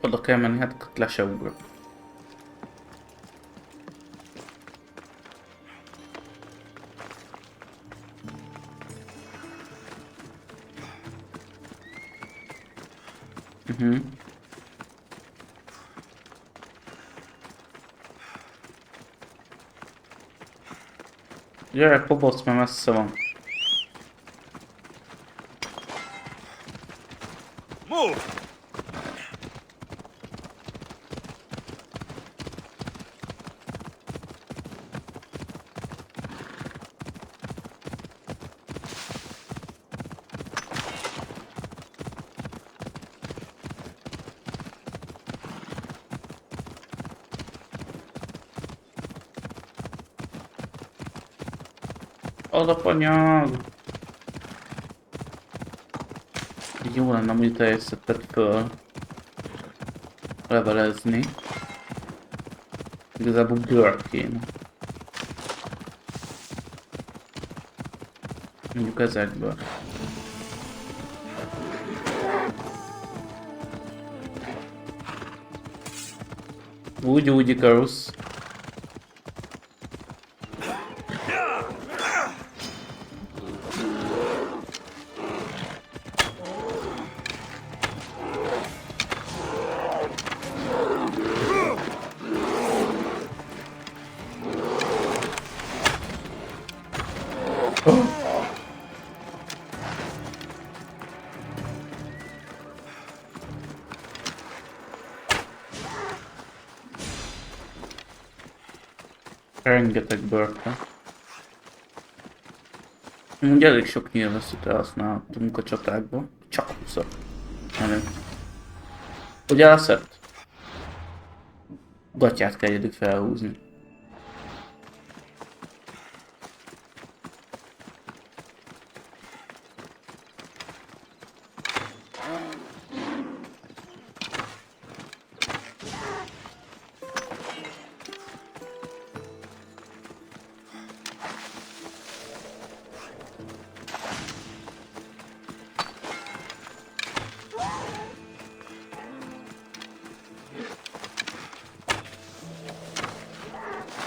Oda kell menni, hát le se ugrok. Gyere, poboc, mert messze van. Move! Alapanyag! Jó lenne, hogy teljesítetted föl. Levelezni. Igazából bőr kéne. Mondjuk ezekből. Úgy, Icarus. Rengeteg bört. Ugye elég sok nyilvesszűt elhasználtunk a csatákból. Csak 20-at. Menő. Ugye elszett? Gatyát kell egyedül felhúzni.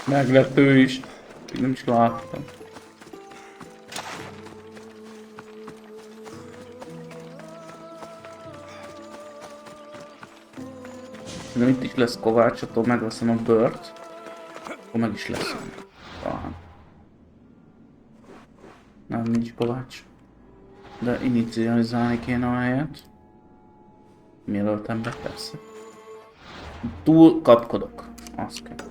Meg lett ő is. Még nem is láttam. De itt is lesz kovács, attól megveszem a bört. Akkor meg is lesz. Talán. Nem, nincs kovács. De inicializálni kéne a helyet. Mielőtt ember, persze. Túl kapkodok. Azt kell.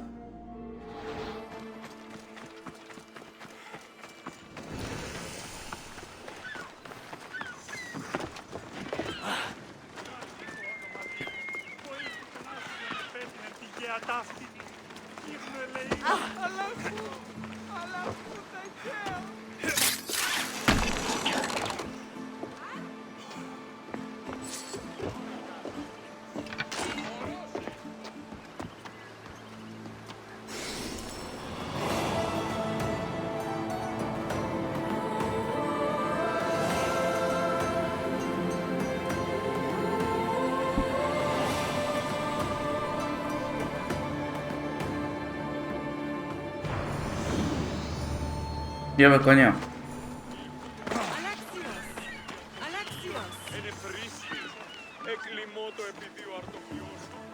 Jövök, anya!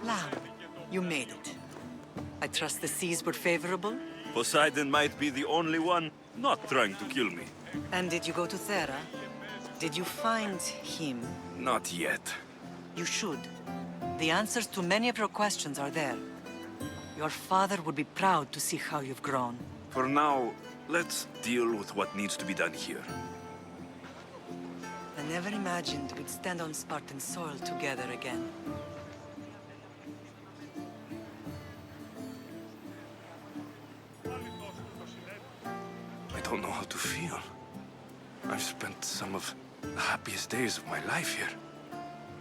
Lam, you made it. I trust the seas were favorable? Poseidon might be the only one not trying to kill me. And did you go to Thera? Did you find him? Not yet. You should. The answers to many of your questions are there. Your father would be proud to see how you've grown. For now, let's deal with what needs to be done here. I never imagined we'd stand on Spartan soil together again. I don't know how to feel. I've spent some of the happiest days of my life here.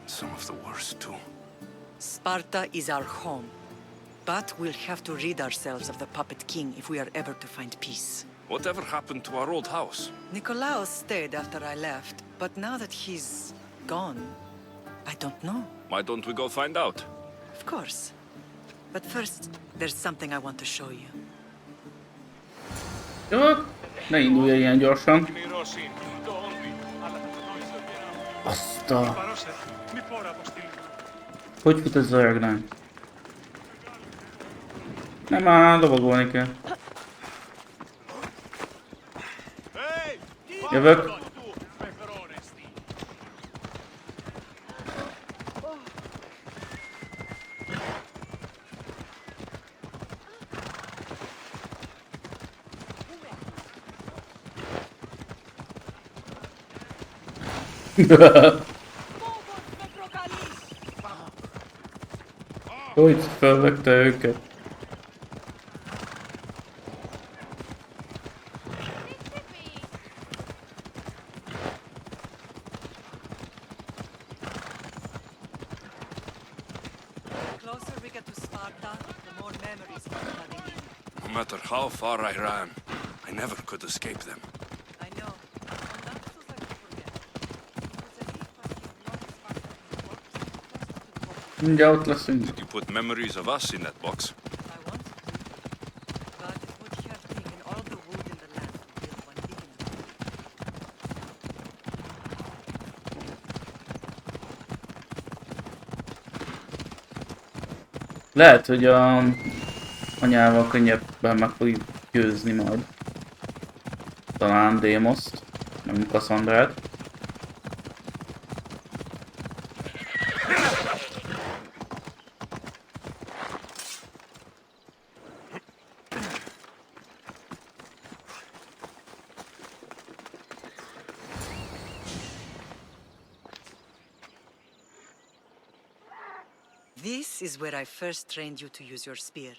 Some of the worst, too. Sparta is our home. But we'll have to rid ourselves of the Puppet King if we are ever to find peace. Whatever happened to our old house? Nikolaos stayed after I left, but now that he's gone, I don't know. Why don't we go find out? Of course. But first, there's something I want to show you. Jövök? Ne indulj ilyen gyorsan. Azt a... Hogy fut ez a jagnány? Nem áll, lovagolni kell. Jövök. Hogy felvegte őket? The closer we get to Sparta, the more memories come flooding in. No matter how far I ran, I never could escape them. I know. And that's what I forget. It's as if I have lost Sparta before. Mindjárt ott leszünk. Did you put memories of us in that box? I wanted to, but it would have taken all the wood in the land to build one big enough. Lehet, hogy a anyával könnyebben meg fogjuk győzni majd. Talán Démoszt, nem Cassandrát. This is where I first trained you to use your spear.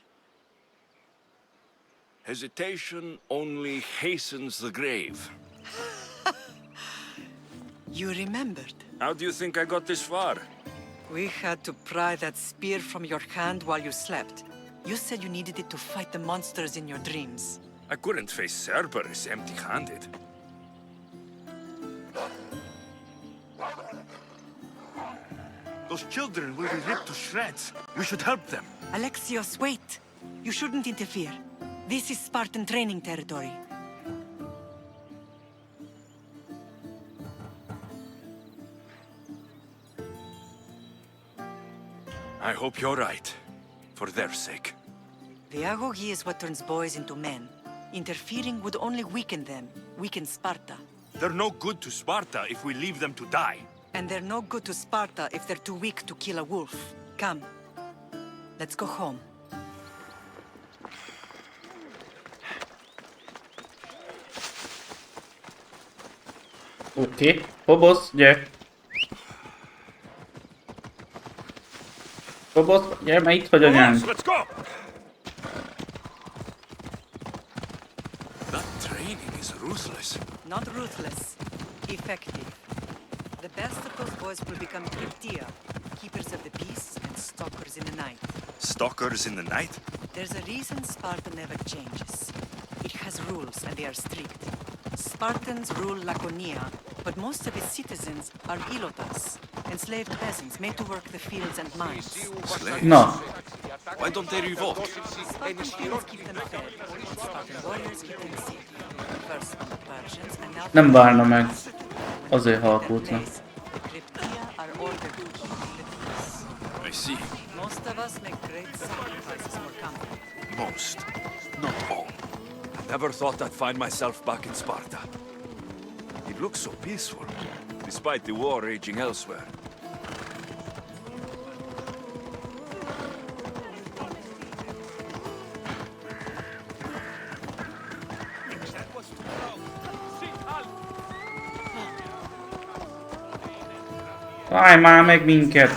Hesitation only hastens the grave. You remembered. How do you think I got this far? We had to pry that spear from your hand while you slept. You said you needed it to fight the monsters in your dreams. I couldn't face Cerberus empty-handed. Those children will be ripped to shreds. We should help them. Alexios, wait! You shouldn't interfere. This is Spartan training territory. I hope you're right. For their sake. The agogi is what turns boys into men. Interfering would only weaken them, weaken Sparta. They're no good to Sparta if we leave them to die. And they're no good to Sparta if they're too weak to kill a wolf. Come. Let's go home. Oké. Bobosz, gyere. Bobosz, gyere, mert itt vagy anyám. Let's go! That training is ruthless. Not ruthless. Effective. The best of those boys will become Cryptia, keepers of the peace and stalkers in the night. Stalkers in the night? There's a reason Sparta never changes. It has rules and they are strict. Spartans rule Laconia, but most of its citizens are ilotas, enslaved peasants made to work the fields and mines. Slaves? Na, Why don't they revolt? Spartan fields keep them fed, and Spartan warriors keep them safe. First from the Persians and now nem várna meg. Azért halkult le. place, the Cryptia are ordered to keep the peace. I see. Most of us make great sacrifices for comfort. Most. Not all. Never thought I'd find myself back in Sparta. It looks so peaceful, despite the war raging elsewhere. Állj már meg minket!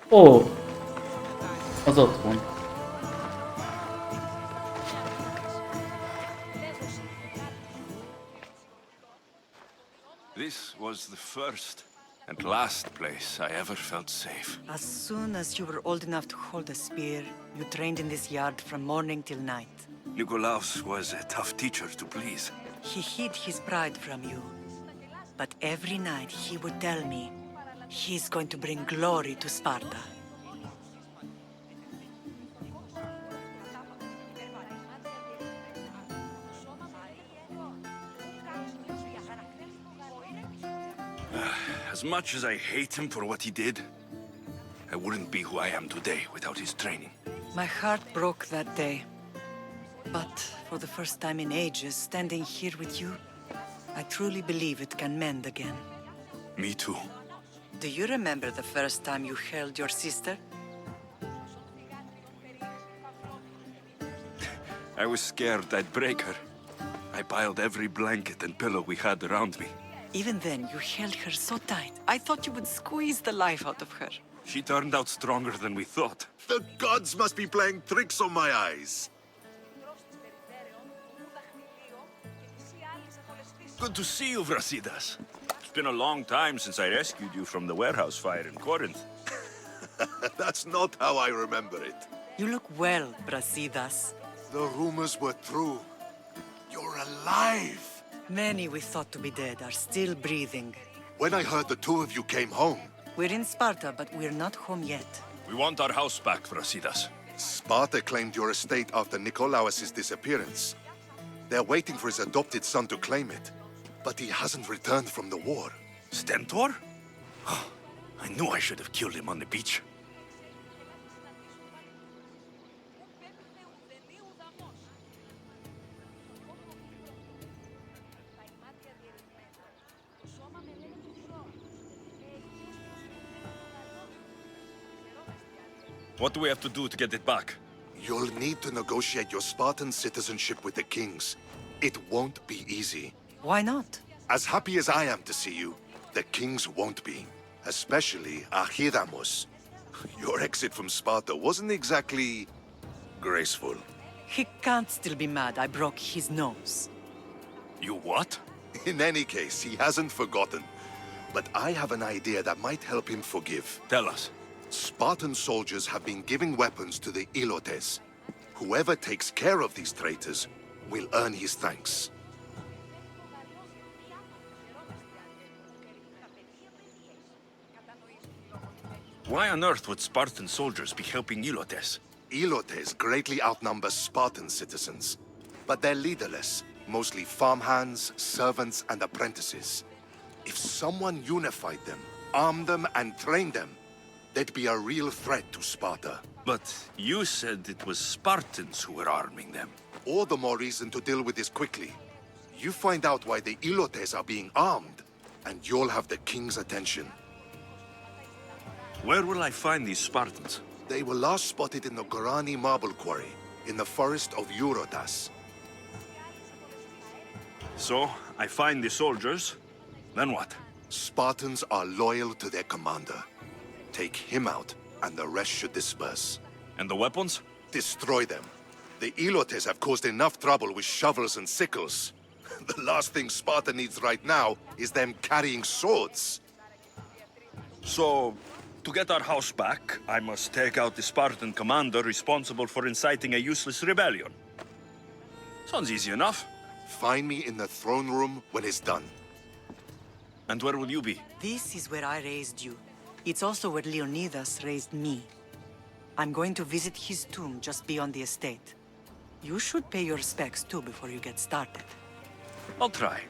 Ó! Az ott van. This was the first and last place I ever felt safe. As soon as you were old enough to hold a spear, you trained in this yard from morning till night. Nicolaus was a tough teacher to please. He hid his pride from you. But every night he would tell me he's going to bring glory to Sparta. As much as I hate him for what he did, I wouldn't be who I am today without his training. My heart broke that day. But for the first time in ages, standing here with you, I truly believe it can mend again. Me too. Do you remember the first time you held your sister? I was scared I'd break her. I piled every blanket and pillow we had around me. Even then, you held her so tight. I thought you would squeeze the life out of her. She turned out stronger than we thought. The gods must be playing tricks on my eyes. Good to see you, Brasidas. It's been a long time since I rescued you from the warehouse fire in Corinth. That's not how I remember it. You look well, Brasidas. The rumors were true. You're alive. Many we thought to be dead are still breathing. When I heard the two of you came home, We're in Sparta, but we're not home yet. We want our house back, Brasidas. Sparta claimed your estate after Nicolaus' disappearance. They're waiting for his adopted son to claim it. But he hasn't returned from the war. Stentor? I knew I should have killed him on the beach. What do we have to do to get it back? You'll need to negotiate your Spartan citizenship with the kings. It won't be easy. Why not? As happy as I am to see you, the kings won't be. Especially Archidamos. Your exit from Sparta wasn't exactly graceful. He can't still be mad I broke his nose. You what? In any case, he hasn't forgotten. But I have an idea that might help him forgive. Tell us. Spartan soldiers have been giving weapons to the Ilotes. Whoever takes care of these traitors will earn his thanks. Why on earth would Spartan soldiers be helping Ilotes? Ilotes greatly outnumber Spartan citizens, but they're leaderless, mostly farmhands, servants, and apprentices. If someone unified them, armed them, and trained them, they'd be a real threat to Sparta. But you said it was Spartans who were arming them. All the more reason to deal with this quickly. You find out why the Ilotes are being armed, and you'll have the king's attention. Where will I find these Spartans? They were last spotted in the Gorani marble quarry, in the forest of Eurotas. So, I find the soldiers, then what? Spartans are loyal to their commander. Take him out, and the rest should disperse. And the weapons? Destroy them. The Ilotes have caused enough trouble with shovels and sickles. The last thing Sparta needs right now is them carrying swords. So, to get our house back, I must take out the Spartan commander responsible for inciting a useless rebellion. Sounds easy enough. Find me in the throne room when it's done. And where will you be? This is where I raised you. It's also where Leonidas raised me. I'm going to visit his tomb just beyond the estate. You should pay your respects too before you get started. I'll try.